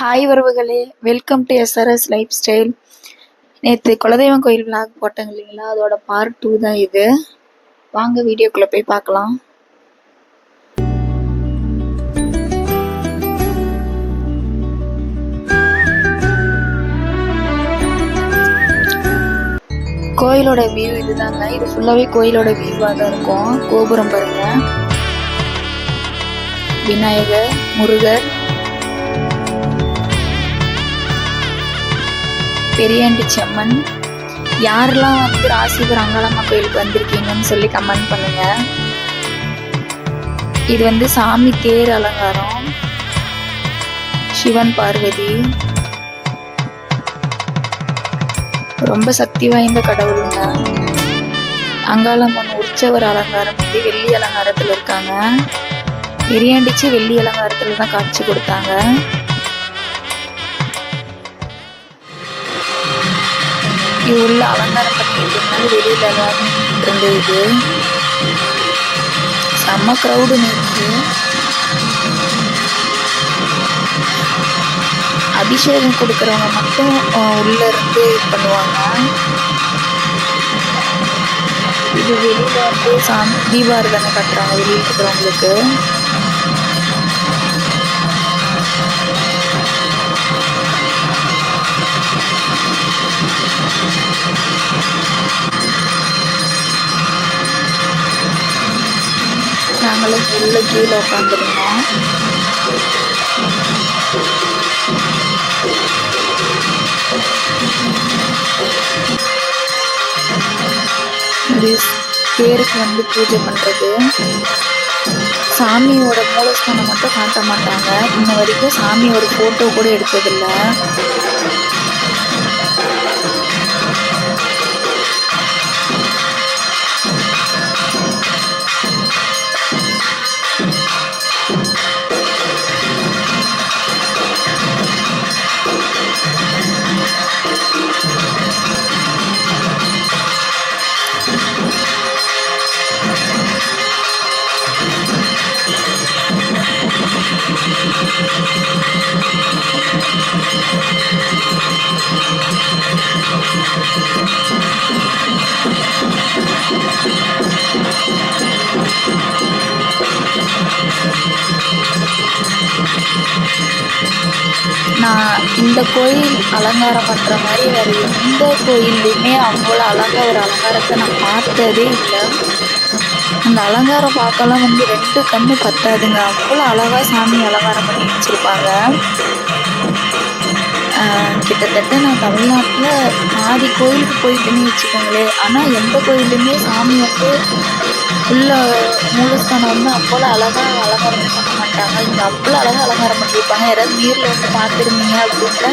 Hi உறவுகளே, welcome to SRS life style. நேற்று குலதெய்வம் கோயில் விளாக் போட்டாங்க இல்லைங்களா, அதோட பார்ட் 2 தான் இது. வாங்க வீடியோக்குள்ளே போய் பார்க்கலாம். கோயிலோட வியூ இதுதாங்க. இது ஃபுல்லாகவே கோயிலோட வியூவாக தான் இருக்கும். கோபுரம் பாருங்க, விநாயகர், முருகர், பெரியாண்டிச்சி அம்மன். யாரெல்லாம் ராசிபுரம் அங்காளம்மா கோயிலுக்கு வந்திருக்கீங்கன்னு சொல்லி கமெண்ட் பண்ணுங்க. இது சாமி தேர் அலங்காரம், சிவன் பார்வதி, ரொம்ப சக்தி வாய்ந்த கடவுளுங்க. அங்காளம்மன் உற்சவர் அலங்காரம் வெள்ளி அலங்காரத்தில் இருக்காங்க. பெரியாண்டிச்சி வெள்ளி அலங்காரத்தில் தான் காட்சி கொடுத்தாங்க. இது உள்ள அலங்காரம் பண்ணிட்டு வெளியில இருந்தது. செம்ம க்ரௌடு நேற்று. அபிஷேகம் கொடுக்கறவங்க மட்டும் உள்ள இருந்து இது பண்ணுவாங்க. இது வெளியில தீபாரதனை கட்டுறாங்க வெளியில் இருக்கிறவங்களுக்கு. நாங்களும் உள்ள கீழே உட்காந்துருந்தோம். இது தேருக்கு பூஜை பண்றது. சாமியோட மூலஸ்தானம் மட்டும் காட்ட மாட்டாங்க. இன்ன வரைக்கும் சாமியோட போட்டோ கூட எடுத்ததில்லை. நான் இந்த கோயில் அலங்காரம் பண்ணுற மாதிரி வேறு எந்த கோயில்லையுமே அவ்வளோ அழகாக ஒரு அலங்காரத்தை நான் பார்த்ததே இல்லை. அந்த அலங்காரம் பார்க்கலாம் 2 கண்ணு பத்தாதுங்க. அவ்வளோ அழகாக சாமி அலங்காரம் பண்ணி வச்சுருப்பாங்க. கிட்டத்தட்ட நான் தமிழ்நாட்டில் பாதி கோயிலுக்கு போயிட்டுன்னு வச்சுக்கோங்களேன். ஆனால் எந்த கோயிலுமே சாமி உள்ள மூலஸ்தானம் அவ்வளோ அழகாக அலங்காரம் பண்ண மாட்டாங்க. இங்கே அவ்வளோ அழகாக அலங்காரம் பண்ணியிருப்பாங்க. யாராவது நேரில் பார்த்துருந்தீங்க அப்படின்ட்டு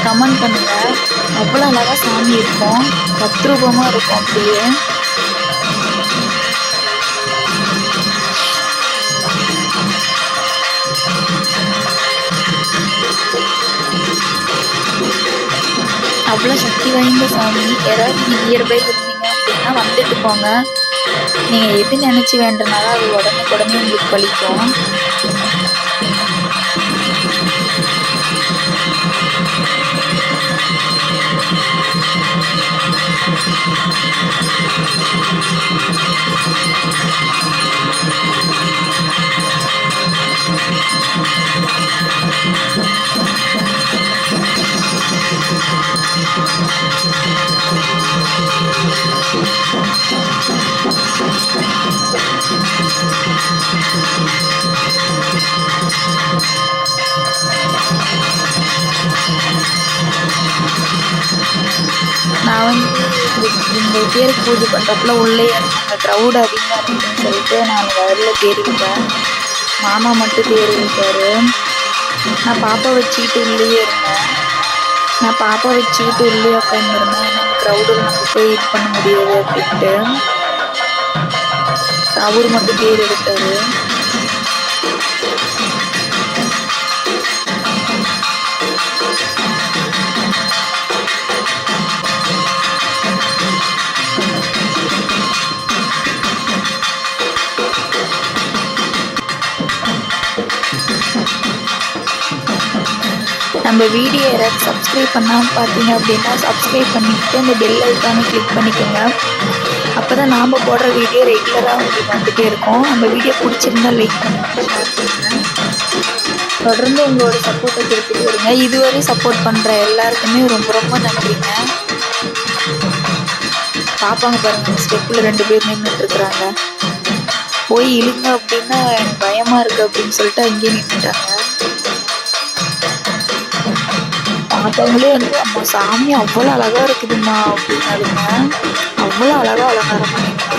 கமெண்ட் பண்ணுங்கள். அவ்வளோ அழகாக சாமி இருக்கும், தத்ரூபமாக இருக்கும். அப்படியே அவ்வளோ சக்தி வாய்ந்த சாமி. யாராவது நியர்பை இருந்தீங்க அப்படின்னா வந்துட்டு போங்க. நீங்கள் எது நினச்சி வேண்டனாலும் அது உடனே உங்களுக்கு பலிக்கும். நான் இந்த பேருக்கு பூஜை பண்ணுறப்பல உள்ளே அந்த க்ரௌட் அதிகமாக அப்படின்னு சொல்லிட்டு நான் வரல தேடிக்கிட்டேன். மாமா மட்டும் தேடி இருக்காரு. நான் பாப்பா வச்சுக்கிட்டு உள்ளே இருந்தேன். உட்காந்துருந்தேன். நம்ம க்ரௌடில் நம்ம போய் இது பண்ண முடியாது அப்படின்ட்டு அவர் மட்டும் தேர் எடுத்தார். நம்ம வீடியோ யாராவது சப்ஸ்கிரைப் பண்ணாமல் பார்த்தீங்க அப்படின்னா சப்ஸ்கிரைப் பண்ணிக்கிட்டு அந்த பெல் ஐக்கானை கிளிக் பண்ணிக்கோங்க. அப்போ தான் நாம் போடுற வீடியோ ரெகுலராக உங்களுக்கு வந்துகிட்டே இருக்கும். நம்ம வீடியோ பிடிச்சிருந்தா லைக் பண்ணுங்கள், ஷேர் பண்ணுங்கள். தொடர்ந்து உங்களோட சப்போர்ட்டை கொடுத்துட்டு வருங்க. இதுவரை சப்போர்ட் பண்ணுற எல்லாருக்குமே ரொம்ப ரொம்ப நன்றிங்க. பார்ப்பாங்க பாருங்கள், ஸ்டெப்பில் 2 பேர் நின்றுட்டுருக்குறாங்க. போய் இழுங்க அப்படின்னா எனக்கு பயமாக இருக்குது அப்படின்னு சொல்லிட்டு அங்கேயே நின்றுட்டாங்க. பார்த்தவங்களே வந்து அம்மா சாமி அவ்வளோ அழகாக இருக்குதும்மா அப்படின்னாலுங்க, அவ்வளோ அழகாக அலங்காரம் பண்ணியிருந்தாங்க.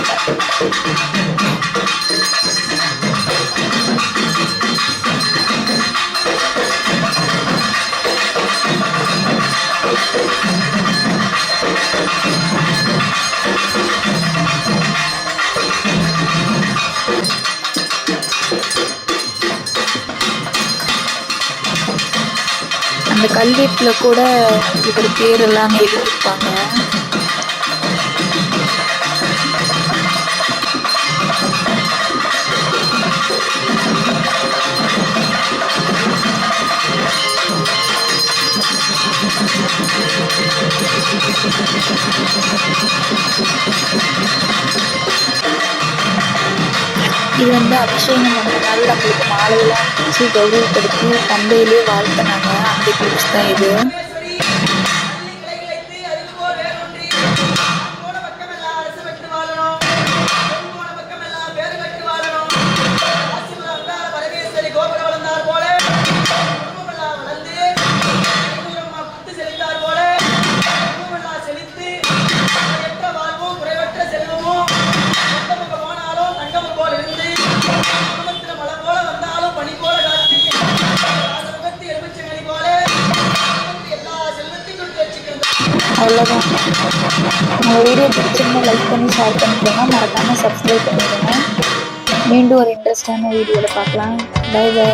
அந்த கல்வெட்டில் கூட இவர் பேரெல்லாம் எழுதியிருப்பாங்க. இது வந்து அபிஷேகம் பண்ணுறதுனால நம்மளுக்கு மாலையெல்லாம் வச்சு கௌரவப்படுத்தி தந்தையிலே வாழ்த்தினாங்க. அந்த கிளிப்ஸ் தான் இது. அவ்வளோதான். நம்ம வீடியோ பிடிச்சிருந்தா லைக் பண்ணி ஷேர் பண்ணிக்கோங்க. மறக்காமல் சப்ஸ்கிரைப் பண்ணிடுங்க. மீண்டும் ஒரு இன்ட்ரெஸ்டான வீடியோவில் பார்க்கலாம். Bye by.